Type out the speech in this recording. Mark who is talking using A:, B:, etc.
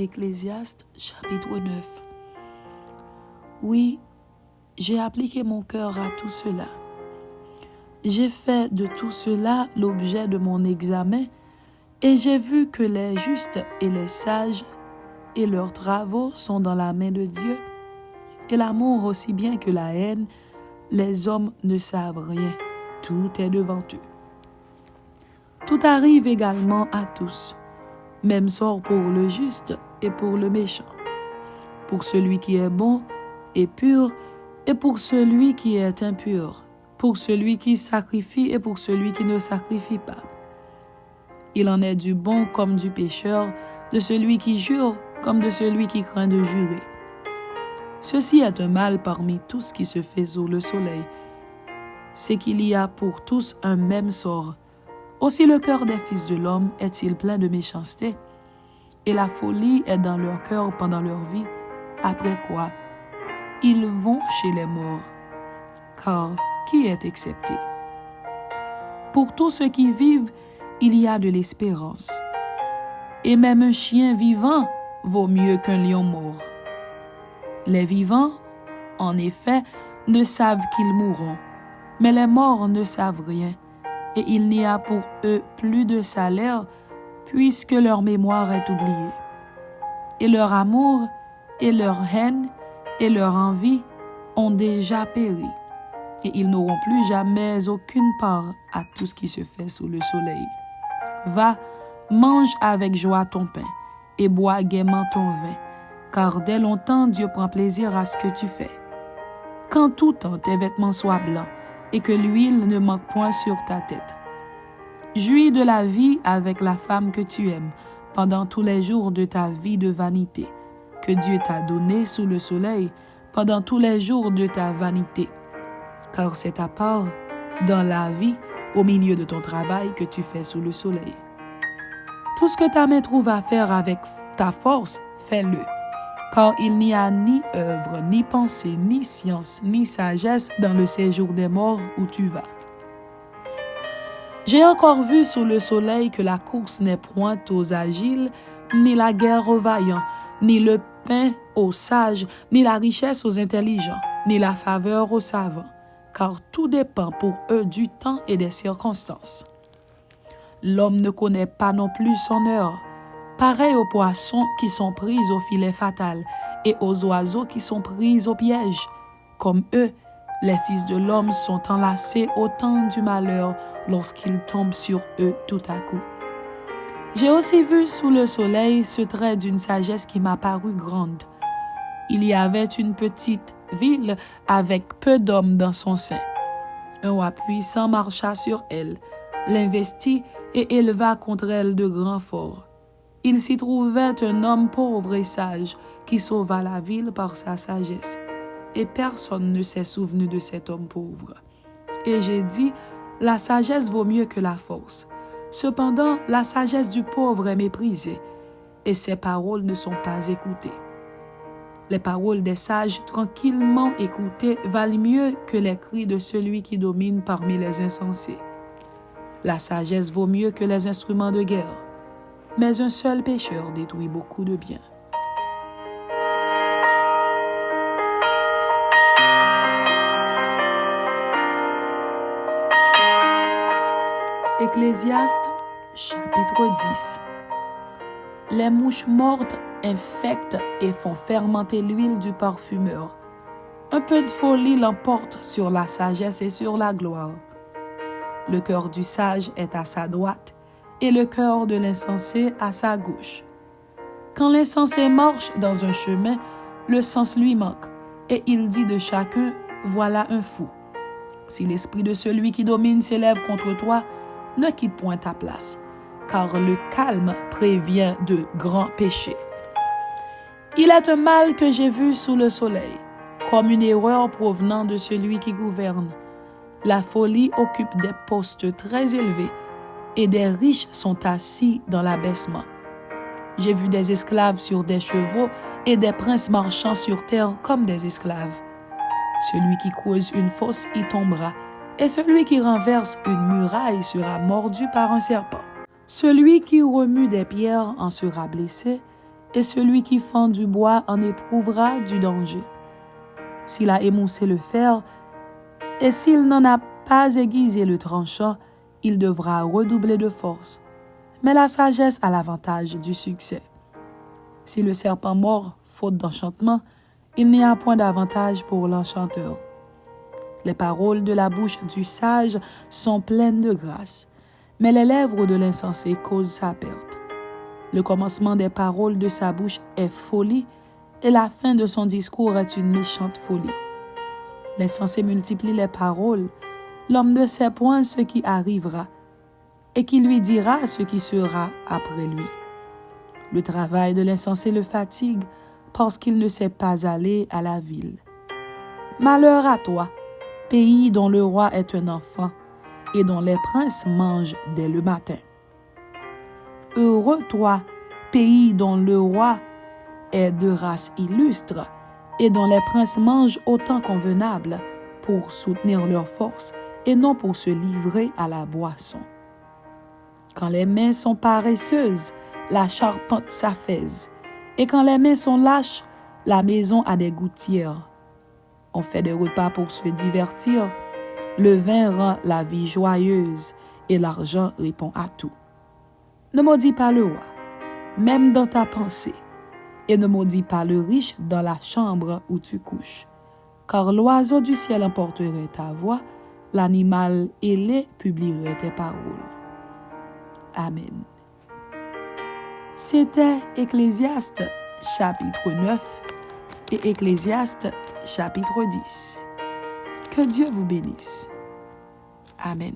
A: Ecclésiaste chapitre 9. Oui, j'ai appliqué mon cœur à tout cela. J'ai fait de tout cela l'objet de mon examen, et j'ai vu que les justes et les sages et leurs travaux sont dans la main de Dieu, et l'amour aussi bien que la haine, les hommes ne savent rien, tout est devant eux. Tout arrive également à tous, même sort pour le juste et pour le méchant, pour celui qui est bon et pur et pour celui qui est impur, pour celui qui sacrifie et pour celui qui ne sacrifie pas. Il en est du bon comme du pécheur, de celui qui jure comme de celui qui craint de jurer. Ceci est un mal parmi tout ce qui se fait sous le soleil, c'est qu'il y a pour tous un même sort. Aussi le cœur des fils de l'homme est-il plein de méchanceté, et la folie est dans leur cœur pendant leur vie, après quoi ils vont chez les morts. Car qui est excepté? Pour tous ceux qui vivent, il y a de l'espérance. Et même un chien vivant vaut mieux qu'un lion mort. Les vivants, en effet, ne savent qu'ils mourront, mais les morts ne savent rien, et il n'y a pour eux plus de salaire, puisque leur mémoire est oubliée. Et leur amour, et leur haine, et leur envie ont déjà péri, et ils n'auront plus jamais aucune part à tout ce qui se fait sous le soleil. Va, mange avec joie ton pain, et bois gaiement ton vin, car dès longtemps Dieu prend plaisir à ce que tu fais. Qu'en tout temps tes vêtements soient blancs, et que l'huile ne manque point sur ta tête. Jouis de la vie avec la femme que tu aimes, pendant tous les jours de ta vie de vanité, que Dieu t'a donné sous le soleil, pendant tous les jours de ta vanité. Car c'est ta part dans la vie, au milieu de ton travail que tu fais sous le soleil. Tout ce que ta main trouve à faire avec ta force, fais-le. Car il n'y a ni œuvre, ni pensée, ni science, ni sagesse dans le séjour des morts où tu vas. J'ai encore vu sous le soleil que la course n'est point aux agiles, ni la guerre aux vaillants, ni le pain aux sages, ni la richesse aux intelligents, ni la faveur aux savants, car tout dépend pour eux du temps et des circonstances. L'homme ne connaît pas non plus son heure, pareil aux poissons qui sont pris au filet fatal et aux oiseaux qui sont pris au piège. Comme eux, les fils de l'homme sont enlacés au temps du malheur lorsqu'ils tombent sur eux tout à coup. J'ai aussi vu sous le soleil ce trait d'une sagesse qui m'a paru grande. Il y avait une petite ville avec peu d'hommes dans son sein. Un roi puissant marcha sur elle, l'investit et éleva contre elle de grands forts. Il s'y trouvait un homme pauvre et sage qui sauva la ville par sa sagesse. Et personne ne s'est souvenu de cet homme pauvre. Et j'ai dit, la sagesse vaut mieux que la force. Cependant, la sagesse du pauvre est méprisée, et ses paroles ne sont pas écoutées. Les paroles des sages tranquillement écoutées valent mieux que les cris de celui qui domine parmi les insensés. La sagesse vaut mieux que les instruments de guerre, mais un seul pécheur détruit beaucoup de biens. Ecclésiaste chapitre 10. Les mouches mortes infectent et font fermenter l'huile du parfumeur. Un peu de folie l'emporte sur la sagesse et sur la gloire. Le cœur du sage est à sa droite et le cœur de l'insensé à sa gauche. Quand l'insensé marche dans un chemin, le sens lui manque et il dit de chacun, voilà un fou. Si l'esprit de celui qui domine s'élève contre toi, ne quitte point ta place, car le calme prévient de grands péchés. Il est un mal que j'ai vu sous le soleil, comme une erreur provenant de celui qui gouverne. La folie occupe des postes très élevés, et des riches sont assis dans l'abaissement. J'ai vu des esclaves sur des chevaux et des princes marchant sur terre comme des esclaves. Celui qui creuse une fosse y tombera, et celui qui renverse une muraille sera mordu par un serpent. Celui qui remue des pierres en sera blessé, et celui qui fend du bois en éprouvera du danger. S'il a émoussé le fer, et s'il n'en a pas aiguisé le tranchant, il devra redoubler de force. Mais la sagesse a l'avantage du succès. Si le serpent mord, faute d'enchantement, il n'y a point d'avantage pour l'enchanteur. Les paroles de la bouche du sage sont pleines de grâce, mais les lèvres de l'insensé causent sa perte. Le commencement des paroles de sa bouche est folie, et la fin de son discours est une méchante folie. L'insensé multiplie les paroles, l'homme ne sait point ce qui arrivera, et qui lui dira ce qui sera après lui. Le travail de l'insensé le fatigue, parce qu'il ne sait pas aller à la ville. Malheur à toi, pays dont le roi est un enfant, et dont les princes mangent dès le matin. Heureux toi, pays dont le roi est de race illustre, et dont les princes mangent au temps convenable, pour soutenir leur force, et non pour se livrer à la boisson. Quand les mains sont paresseuses, la charpente s'affaisse, et quand les mains sont lâches, la maison a des gouttières. On fait des repas pour se divertir, le vin rend la vie joyeuse, et l'argent répond à tout. Ne maudis pas le roi, même dans ta pensée, et ne maudis pas le riche dans la chambre où tu couches, car l'oiseau du ciel emporterait ta voix, l'animal ailé publierait tes paroles. Amen. C'était Ecclésiaste chapitre 9 et Ecclésiaste chapitre 10. Que Dieu vous bénisse. Amen.